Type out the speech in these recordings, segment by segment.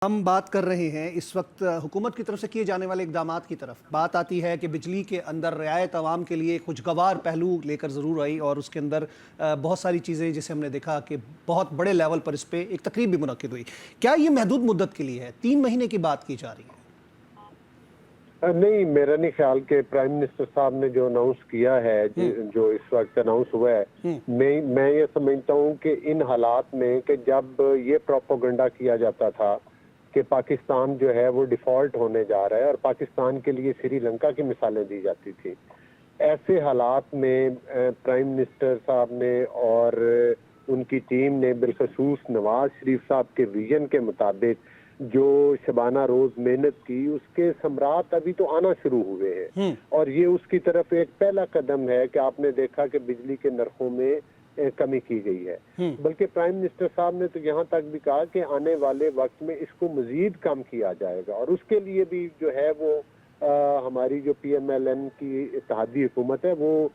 ہم بات کر رہے ہیں اس وقت حکومت کی طرف سے کیے جانے والے اقدامات کی طرف بات آتی ہے کہ بجلی کے اندر رعایت عوام کے لیے خوشگوار پہلو لے کر ضرور آئی اور اس کے اندر بہت ساری چیزیں جسے ہم نے دیکھا کہ بہت بڑے لیول پر اس پہ ایک تقریب بھی منعقد ہوئی. کیا یہ محدود مدت کے لیے ہے؟ 3 مہینے کی بات کی جا رہی ہے. نہیں، میرا نہیں خیال کہ پرائم منسٹر صاحب نے جو اناؤنس کیا ہے جو اس وقت اناؤنس ہوا ہے، میں یہ سمجھتا ہوں کہ ان حالات میں کہ جب یہ پروپیگنڈا کیا جاتا تھا کہ پاکستان جو ہے وہ ڈیفالٹ ہونے جا رہا ہے اور پاکستان کے لیے سری لنکا کی مثالیں دی جاتی تھی، ایسے حالات میں پرائم منسٹر صاحب نے اور ان کی ٹیم نے بالخصوص نواز شریف صاحب کے ویژن کے مطابق جو شبانہ روز محنت کی، اس کے ثمرات ابھی تو آنا شروع ہوئے ہیں اور یہ اس کی طرف ایک پہلا قدم ہے کہ آپ نے دیکھا کہ بجلی کے نرخوں میں کمی کی گئی ہے، بلکہ پرائم منسٹر صاحب نے تو یہاں تک بھی کہا کہ آنے والے وقت میں اس کو مزید کم کیا جائے گا اور اس کے لیے بھی جو ہے وہ ہماری جو پی ایم ایل این کی اتحادی حکومت ہے وہ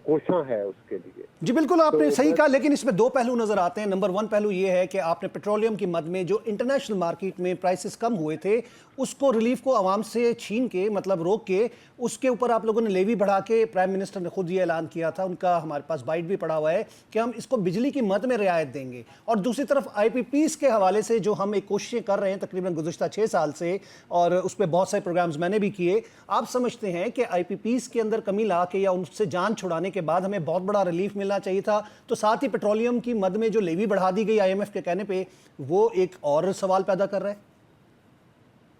کوشاں ہے اس کے لیے. جی بالکل آپ نے صحیح کہا، لیکن اس میں 2 پہلو نظر آتے ہیں. نمبر 1 پہلو یہ ہے کہ آپ نے پیٹرولیم کی مد میں جو انٹرنیشنل مارکیٹ میں پرائسز کم ہوئے تھے اس کو ریلیف کو عوام سے چھین کے مطلب روک کے اس کے اوپر آپ لوگوں نے لیوی بڑھا کے پرائم منسٹر نے خود یہ اعلان کیا تھا، ان کا ہمارے پاس بائٹ بھی پڑا ہوا ہے کہ ہم اس کو بجلی کی مد میں رعایت دیں گے. اور دوسری طرف آئی پی پیز کے حوالے سے جو ہم ایک کوششیں کر رہے ہیں تقریباً گزشتہ 6 سال سے اور اس پہ بہت سارے پروگرامز میں نے بھی کیے، آپ سمجھتے ہیں کہ آئی پی پیز کے اندر کمی لا کے یا ان سے جان چھڑانے کے بعد ہمیں بہت بڑا ریلیف ملنا چاہیے تھا؟ تو ساتھ ہی پیٹرولیم کی مد میں جو لیوی بڑھا دی گئی آئی ایم ایف کے کہنے پہ وہ ایک اور سوال پیدا کر رہا ہے.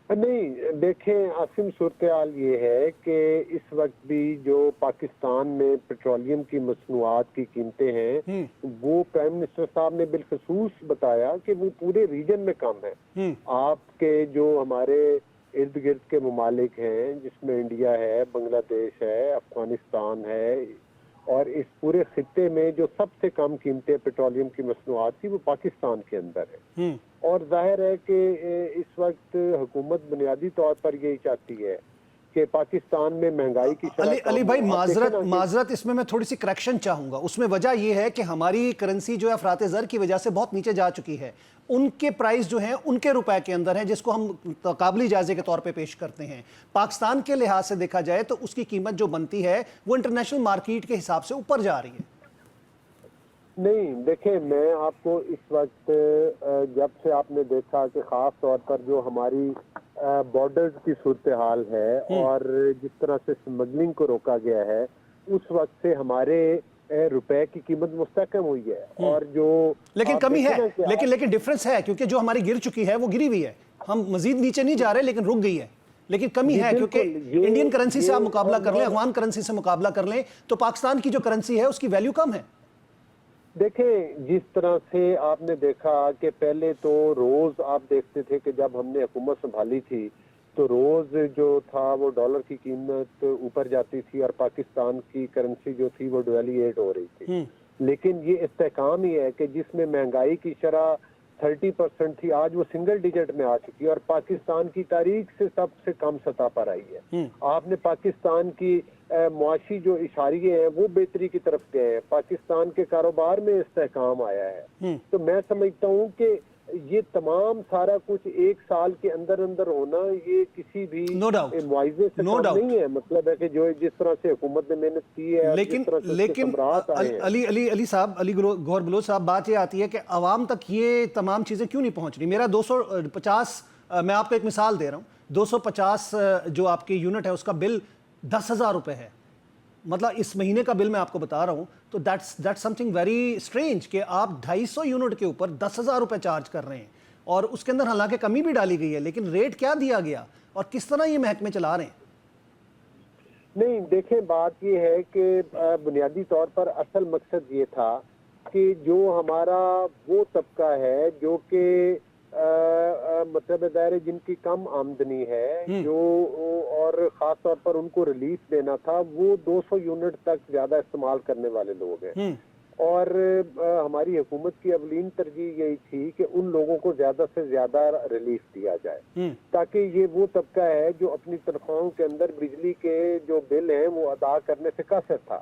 نہیں دیکھیں عاصم، صورتحال یہ ہے کہ اس وقت بھی جو پاکستان میں پیٹرولیم کی مصنوعات کی قیمتیں ہیں وہ پرائم منسٹر صاحب نے بالخصوص بتایا کہ وہ پورے ریجن میں کم ہے. آپ کے جو ہمارے ارد گرد کے ممالک ہیں جس میں انڈیا ہے، بنگلہ دیش ہے، افغانستان ہے، اور اس پورے خطے میں جو سب سے کم قیمتیں پیٹرولیم کی مصنوعات تھی وہ پاکستان کے اندر ہے. اور ظاہر ہے کہ اس وقت حکومت بنیادی طور پر یہی چاہتی ہے کہ پاکستان میں مہنگائی کی شرح کم علی بھائی ہو. معذرت اس میں تھوڑی سی کریکشن چاہوں گا. اس میں وجہ یہ ہے کہ ہماری کرنسی جو ہے افراط زر کی وجہ سے بہت نیچے جا چکی ہے، ان کے پرائز جو ہیں ان کے روپے کے اندر ہیں جس کو ہم قابلی جائزے کے طور پہ پیش کرتے ہیں. پاکستان کے لحاظ سے دیکھا جائے تو اس کی قیمت جو بنتی ہے وہ انٹرنیشنل مارکیٹ کے حساب سے اوپر جا رہی ہے. نہیں دیکھیں، میں آپ کو اس وقت جب سے آپ نے دیکھا کہ خاص طور پر جو ہماری بارڈرز کی صورتحال ہے اور جس طرح سے سمگلنگ کو روکا گیا ہے، اس وقت سے ہمارے روپے کی قیمت مستحکم ہوئی ہے. اور جو لیکن کمی ہے، لیکن ڈیفرنس ہے کیونکہ جو ہماری گر چکی ہے وہ گری ہوئی ہے. ہم مزید نیچے نہیں جا رہے لیکن رک گئی ہے. لیکن کمی ہے کیونکہ انڈین کرنسی سے آپ مقابلہ کر لیں، افغان کرنسی سے مقابلہ کر لیں تو پاکستان کی جو کرنسی ہے اس کی ویلیو کم ہے. دیکھیں جس طرح سے آپ نے دیکھا کہ پہلے تو روز آپ دیکھتے تھے کہ جب ہم نے حکومت سنبھالی تھی تو روز جو تھا وہ ڈالر کی قیمت اوپر جاتی تھی اور پاکستان کی کرنسی جو تھی وہ ڈیویلیٹ ہو رہی تھی. لیکن یہ استحکام ہی ہے کہ جس میں مہنگائی کی شرح 30% تھی آج وہ سنگل ڈیجٹ میں آ چکی ہے اور پاکستان کی تاریخ سے سب سے کم سطح پر آئی ہے. آپ نے پاکستان کی معاشی جو اشاریے ہیں وہ بہتری کی طرف گئے ہیں، پاکستان کے کاروبار میں استحکام آیا ہے. تو میں سمجھتا ہوں کہ یہ تمام سارا کچھ ایک سال کے اندر اندر ہونا یہ کسی بھی معاوضے سے کم نہیں ہے. مطلب ہے کہ جو جس طرح سے حکومت نے محنت کی ہے اور جس طرح سے اس کے ثمرات آئے ہیں. علی گوہر بلوچ صاحب، بات یہ آتی ہے کہ عوام تک یہ تمام چیزیں کیوں نہیں پہنچ رہی؟ میرا 250 میں آپ کو ایک مثال دے رہا ہوں، 250 جو آپ کی یونٹ ہے اس کا بل 10,000 روپے ہے. مطلب اس مہینے کا بل میں آپ کو بتا رہا ہوں تو that's something very strange کہ آپ 250 یونٹ کے اوپر 10,000 روپے چارج کر رہے ہیں اور اس کے اندر حالانکہ کمی بھی ڈالی گئی ہے لیکن ریٹ کیا دیا گیا اور کس طرح یہ محکمے چلا رہے ہیں؟ نہیں دیکھیں، بات یہ ہے کہ بنیادی طور پر اصل مقصد یہ تھا کہ جو ہمارا وہ طبقہ ہے جو کہ مطلب دائرے جن کی کم آمدنی ہے جو اور خاص طور پر ان کو ریلیف دینا تھا، وہ 200 یونٹ تک زیادہ استعمال کرنے والے لوگ ہیں. اور ہماری حکومت کی اولین ترجیح یہی تھی کہ ان لوگوں کو زیادہ سے زیادہ ریلیف دیا جائے تاکہ یہ وہ طبقہ ہے جو اپنی تنخواہوں کے اندر بجلی کے جو بل ہیں وہ ادا کرنے سے قاصر تھا.